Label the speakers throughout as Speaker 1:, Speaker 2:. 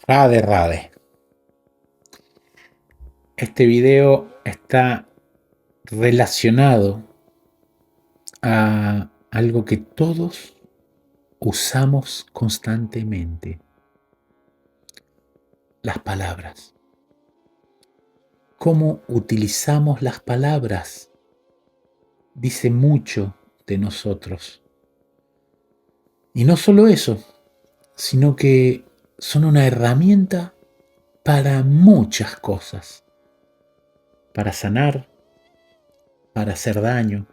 Speaker 1: Rade, rade. Este video está relacionado a algo que todos usamos constantemente, las palabras. Cómo utilizamos las palabras dice mucho de nosotros. Y no solo eso, sino que son una herramienta para muchas cosas. Para sanar, para hacer daño,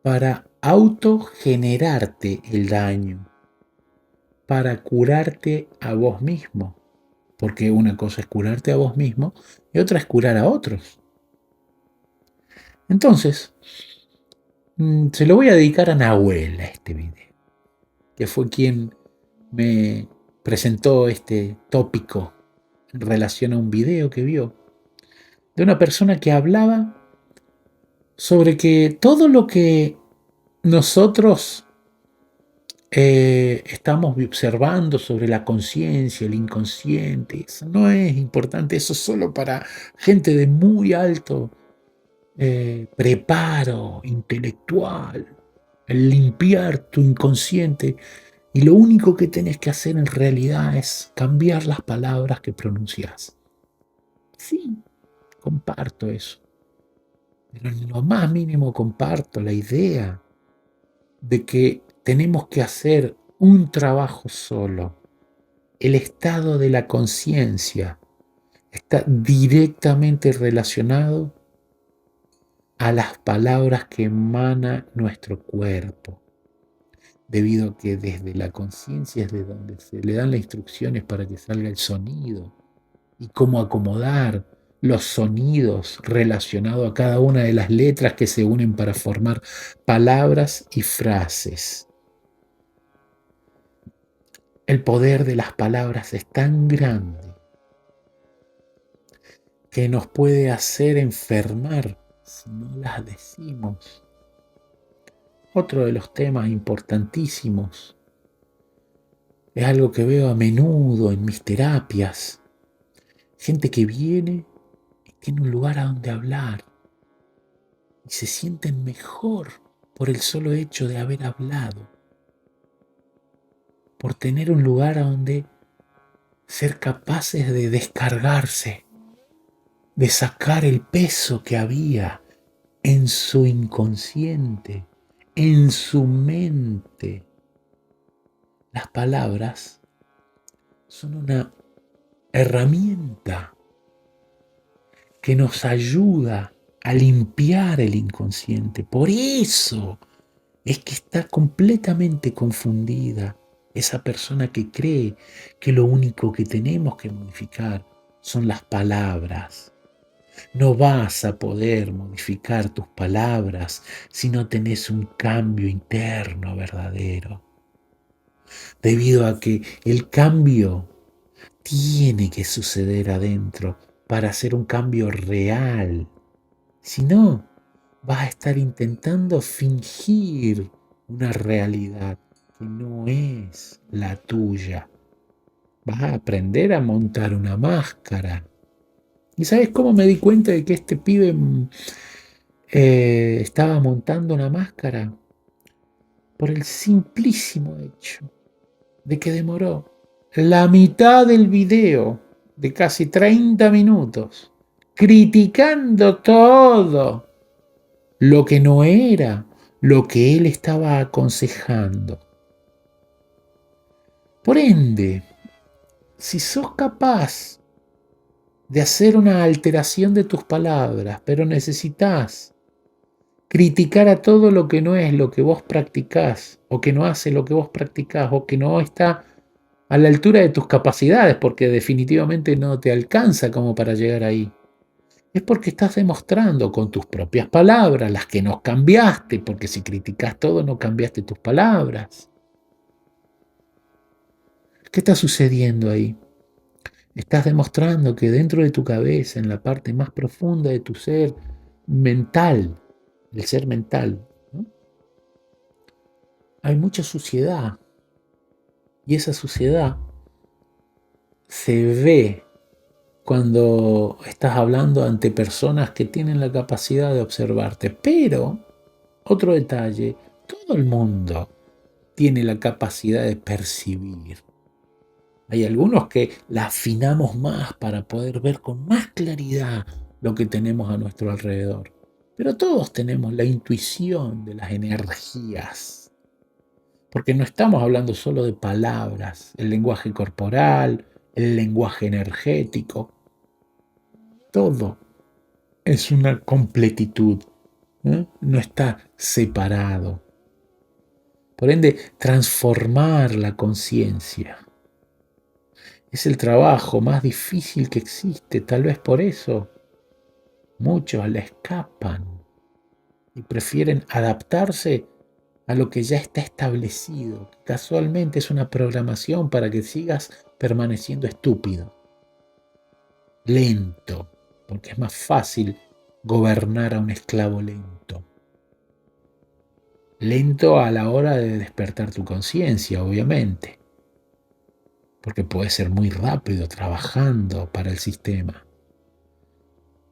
Speaker 1: para autogenerarte el daño, para curarte a vos mismo. Porque una cosa es curarte a vos mismo y otra es curar a otros. Entonces, se lo voy a dedicar a Nahuel a este video, que fue quien me presentó este tópico en relación a un video que vio de una persona que hablaba sobre que todo lo que nosotros estamos observando sobre la conciencia, el inconsciente, eso no es importante, eso es solo para gente de muy alto preparo intelectual, el limpiar tu inconsciente. Y lo único que tenés que hacer en realidad es cambiar las palabras que pronunciás. Sí, comparto eso. Pero en lo más mínimo comparto la idea de que tenemos que hacer un trabajo solo. El estado de la conciencia está directamente relacionado a las palabras que emana nuestro cuerpo, debido a que desde la conciencia es de donde se le dan las instrucciones para que salga el sonido y cómo acomodar los sonidos relacionados a cada una de las letras que se unen para formar palabras y frases. El poder de las palabras es tan grande que nos puede hacer enfermar si no las decimos. Otro de los temas importantísimos es algo que veo a menudo en mis terapias. Gente que viene y tiene un lugar a donde hablar y se sienten mejor por el solo hecho de haber hablado, por tener un lugar a donde ser capaces de descargarse, de sacar el peso que había en su inconsciente, en su mente. Las palabras son una herramienta que nos ayuda a limpiar el inconsciente. Por eso es que está completamente confundida esa persona que cree que lo único que tenemos que modificar son las palabras. No vas a poder modificar tus palabras si no tenés un cambio interno verdadero. Debido a que el cambio tiene que suceder adentro para hacer un cambio real. Si no, vas a estar intentando fingir una realidad que no es la tuya. Vas a aprender a montar una máscara. ¿Y sabes cómo me di cuenta de que este pibe estaba montando una máscara? Por el simplísimo hecho de que demoró la mitad del video de casi 30 minutos criticando todo lo que no era lo que él estaba aconsejando. Por ende, si sos capaz de hacer una alteración de tus palabras, pero necesitas criticar a todo lo que no es lo que vos practicás, o que no hace lo que vos practicás, o que no está a la altura de tus capacidades, porque definitivamente no te alcanza como para llegar ahí. Es porque estás demostrando con tus propias palabras, las que no cambiaste, porque si criticas todo no cambiaste tus palabras. ¿Qué está sucediendo ahí? Estás demostrando que dentro de tu cabeza, en la parte más profunda de tu ser mental, el ser mental, ¿no?, hay mucha suciedad. Y esa suciedad se ve cuando estás hablando ante personas que tienen la capacidad de observarte. Pero, otro detalle, todo el mundo tiene la capacidad de percibir. Hay algunos que la afinamos más para poder ver con más claridad lo que tenemos a nuestro alrededor. Pero todos tenemos la intuición de las energías. Porque no estamos hablando solo de palabras, el lenguaje corporal, el lenguaje energético. Todo es una completitud, ¿eh? No está separado. Por ende, transformar la conciencia es el trabajo más difícil que existe. Tal vez por eso muchos le escapan y prefieren adaptarse a lo que ya está establecido. Casualmente es una programación para que sigas permaneciendo estúpido, lento, porque es más fácil gobernar a un esclavo lento. Lento a la hora de despertar tu conciencia, obviamente, porque puedes ser muy rápido trabajando para el sistema.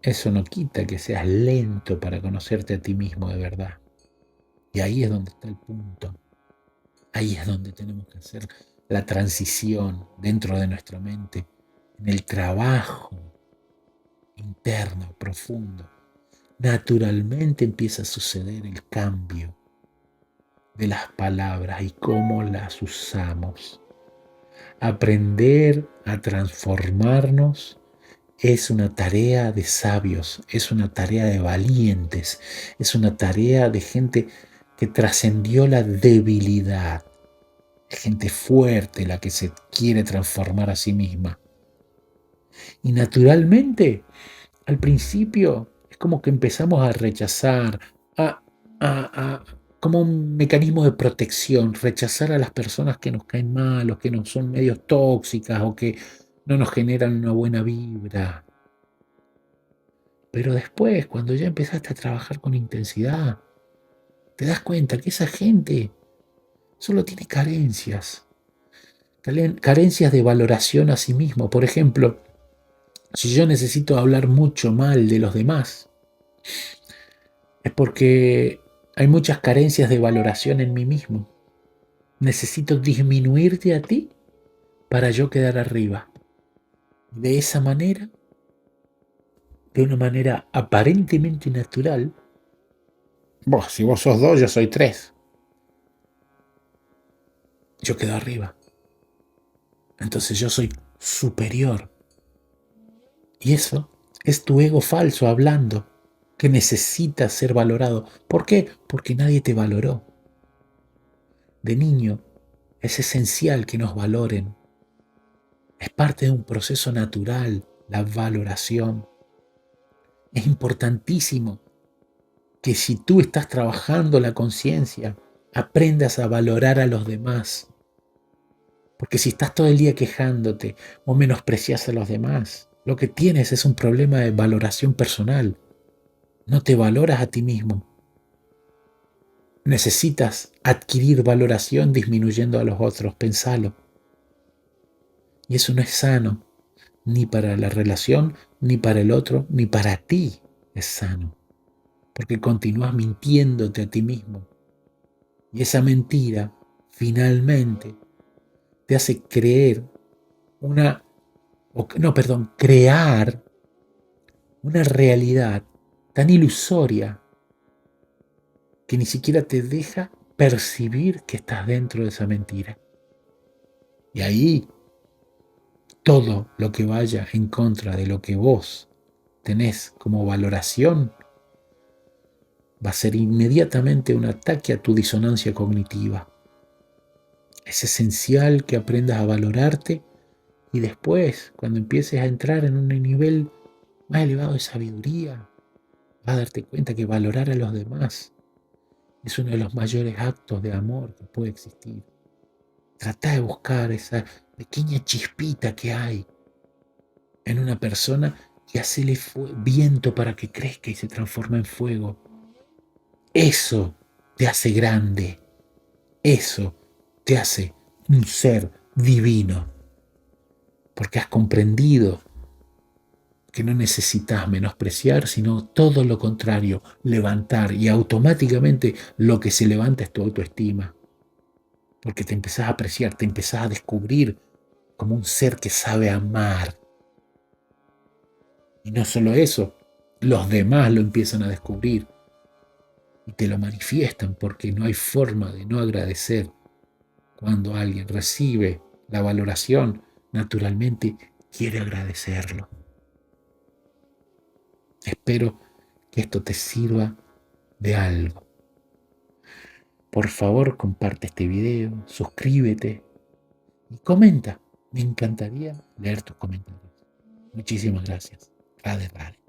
Speaker 1: Eso no quita que seas lento para conocerte a ti mismo de verdad. Y ahí es donde está el punto. Ahí es donde tenemos que hacer la transición dentro de nuestra mente, en el trabajo interno, profundo. Naturalmente empieza a suceder el cambio de las palabras y cómo las usamos. Aprender a transformarnos es una tarea de sabios, es una tarea de valientes, es una tarea de gente que trascendió la debilidad, gente fuerte la que se quiere transformar a sí misma. Y naturalmente, al principio, es como que empezamos a rechazar, a, como un mecanismo de protección, rechazar a las personas que nos caen mal, o que nos son medio tóxicas, o que no nos generan una buena vibra. Pero después, cuando ya empezaste a trabajar con intensidad, te das cuenta que esa gente solo tiene carencias, carencias de valoración a sí mismo. Por ejemplo, si yo necesito hablar mucho mal de los demás, es porque hay muchas carencias de valoración en mí mismo. Necesito disminuirte a ti para yo quedar arriba. De esa manera, de una manera aparentemente natural, si vos sos 2, yo soy 3. Yo quedo arriba. Entonces yo soy superior. Y eso es tu ego falso hablando, que necesita ser valorado. ¿Por qué? Porque nadie te valoró. De niño es esencial que nos valoren. Es parte de un proceso natural, la valoración. Es importantísimo que si tú estás trabajando la conciencia, aprendas a valorar a los demás. Porque si estás todo el día quejándote o menosprecias a los demás, lo que tienes es un problema de valoración personal. No te valoras a ti mismo. Necesitas adquirir valoración disminuyendo a los otros, pensalo. Y eso no es sano, ni para la relación, ni para el otro, ni para ti es sano. Porque continúas mintiéndote a ti mismo. Y esa mentira, finalmente, te hace creer crear una realidad tan ilusoria que ni siquiera te deja percibir que estás dentro de esa mentira. Y ahí todo lo que vaya en contra de lo que vos tenés como valoración va a ser inmediatamente un ataque a tu disonancia cognitiva. Es esencial que aprendas a valorarte y después, cuando empieces a entrar en un nivel más elevado de sabiduría, vas a darte cuenta que valorar a los demás es uno de los mayores actos de amor que puede existir. Trata de buscar esa pequeña chispita que hay en una persona y hacele viento para que crezca y se transforme en fuego. Eso te hace grande. Eso te hace un ser divino. porque has comprendido que no necesitas menospreciar, sino todo lo contrario, levantar, y automáticamente lo que se levanta es tu autoestima, porque te empezás a apreciar, te empezás a descubrir como un ser que sabe amar. Y no solo eso, los demás lo empiezan a descubrir y te lo manifiestan, porque no hay forma de no agradecer. Cuando alguien recibe la valoración, naturalmente quiere agradecerlo. Espero que esto te sirva de algo. Por favor, comparte este video, suscríbete y comenta. Me encantaría leer tus comentarios. Muchísimas gracias. Rade, rade.